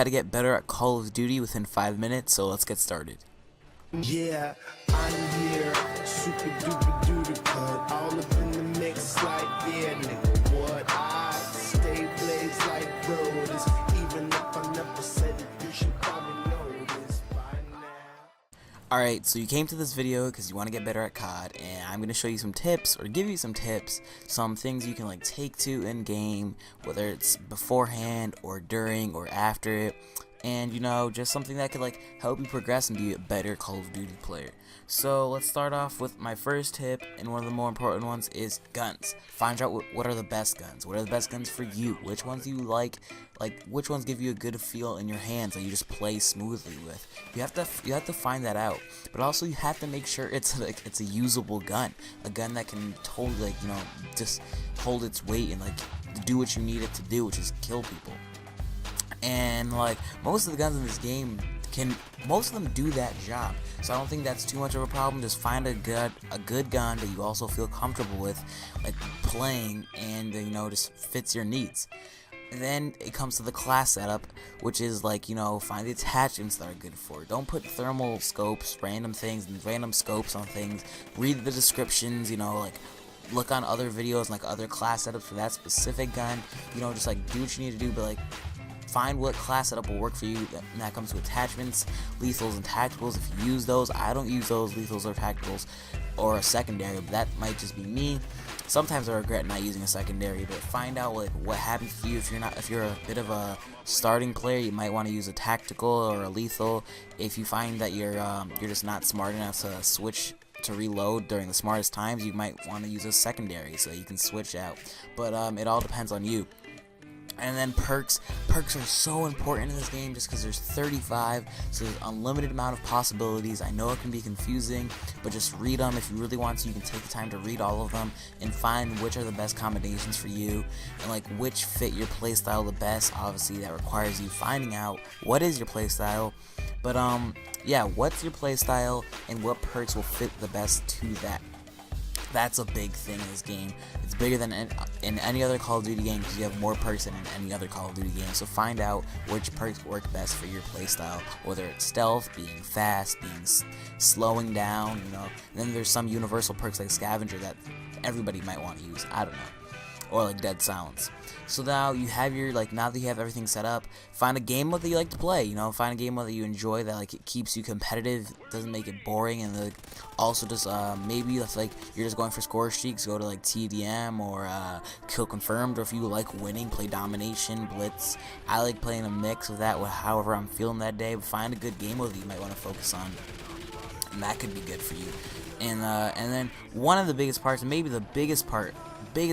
how to get better at Call of Duty within 5 minutes, so let's get started. Yeah, I'm here, super duper duper cut, all up in the mix like, yeah, nigga, what I stay blazed like rollers, even if I never said it, you should probably know this by now. Alright, so you came to this video because you want to get better at COD, and I'm going to show you some tips, or give you some tips, some things you can like take to in game, whether it's beforehand, or during, or after it. And you know, just something that could like help you progress and be a better Call of Duty player. So let's start off with my first tip, and one of the more important ones is guns. Find out what are the best guns. What are the best guns for you? Which ones do you like which ones give you a good feel in your hands that you just play smoothly with. You have to find that out. But also you have to make sure it's a usable gun, a gun that can totally just hold its weight and do what you need it to do, which is kill people. And most of the guns in this game most of them do that job, so I don't think that's too much of a problem. Just find a good gun that you also feel comfortable with playing, and just fits your needs. And then it comes to the class setup, which is find the attachments that are good for it. Don't put thermal scopes, random things, and random scopes on things. Read the descriptions, look on other videos, other class setups for that specific gun. Just do what you need to do, but find what class setup will work for you. And that comes to attachments, lethals, and tacticals. If you use those, I don't use those lethals or tacticals or a secondary, but that might just be me. Sometimes I regret not using a secondary, but find out what happens to you if you're a bit of a starting player. You might want to use a tactical or a lethal. If you find that you're just not smart enough to switch to reload during the smartest times, you might want to use a secondary so you can switch out. But it all depends on you. And then perks are so important in this game just because there's 35, so there's unlimited amount of possibilities. I know it can be confusing, but just read them. If you really want to, you can take the time to read all of them and find which are the best combinations for you, and which fit your playstyle the best. Obviously that requires you finding out what is your playstyle, but yeah, what's your playstyle and what perks will fit the best to that. That's a big thing in this game. It's bigger than in any other Call of Duty game because you have more perks than in any other Call of Duty game. So find out which perks work best for your playstyle, whether it's stealth, being fast, being slowing down, And then there's some universal perks like scavenger that everybody might want to use. I don't know. Or dead silence. So now you have your now that you have everything set up, find a game mode that you like to play. Find a game mode that you enjoy, that it keeps you competitive, doesn't make it boring, and also just maybe if you're just going for score streaks, go to TDM or kill confirmed, or if you like winning, play domination, blitz. I like playing a mix of that with however I'm feeling that day. But find a good game mode that you might want to focus on, and that could be good for you. And then one of the biggest parts, and maybe the biggest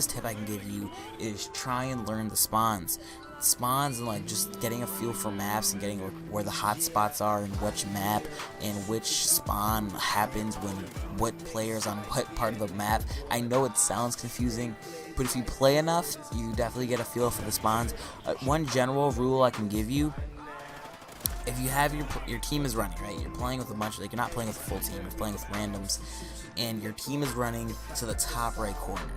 tip I can give you, is try and learn the spawns and just getting a feel for maps and getting where the hot spots are and which map and which spawn happens when what players on what part of the map. I know it sounds confusing, but if you play enough, you definitely get a feel for the spawns. One general rule I can give you: if you have your team is running, right? You're playing with a bunch you're not playing with a full team, you're playing with randoms, and your team is running to the top right corner.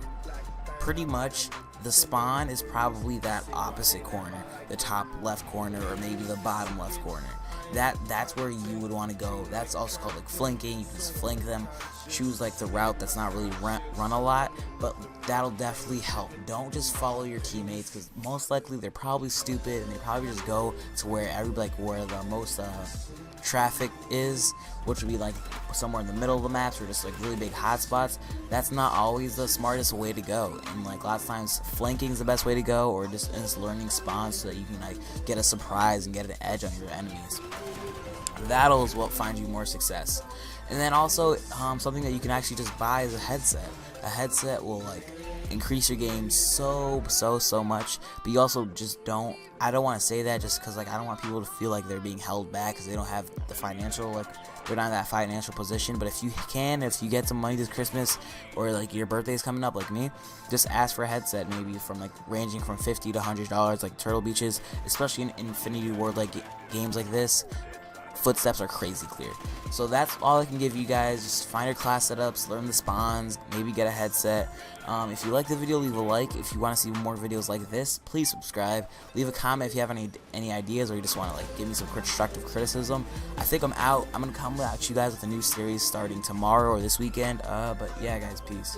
Pretty much the spawn is probably that opposite corner, the top left corner, or maybe the bottom left corner. That's where you would want to go. That's also called flanking. You can just flank them, choose the route that's not really run a lot, but that'll definitely help. Don't just follow your teammates, because most likely they're probably stupid and they probably just go to where where the most traffic is, which would be somewhere in the middle of the maps, or just really big hotspots. That's not always the smartest way to go, and lots of times flanking is the best way to go, or just learning spawns so that you can get a surprise and get an edge on your enemies. That'll is what finds you more success. And then also something that you can actually just buy is a headset. A headset will increase your game so much, but you also just don't. I don't want to say that just because I don't want people to feel like they're being held back because they don't have the financial they're not in that financial position. But if you get some money this Christmas, or your birthday's coming up like me, just ask for a headset, maybe from ranging from $50 to $100, Turtle Beaches, especially in Infinity Ward games like this. footsteps are crazy clear. So that's all I can give you guys. Just find your class setups, learn the spawns, maybe get a headset. If you like the video, leave a like. If you want to see more videos like this, please subscribe. Leave a comment if you have any ideas, or you just want to like give me some constructive criticism. I think I'm out. I'm gonna come at you guys with a new series starting tomorrow or this weekend. But yeah, guys, peace.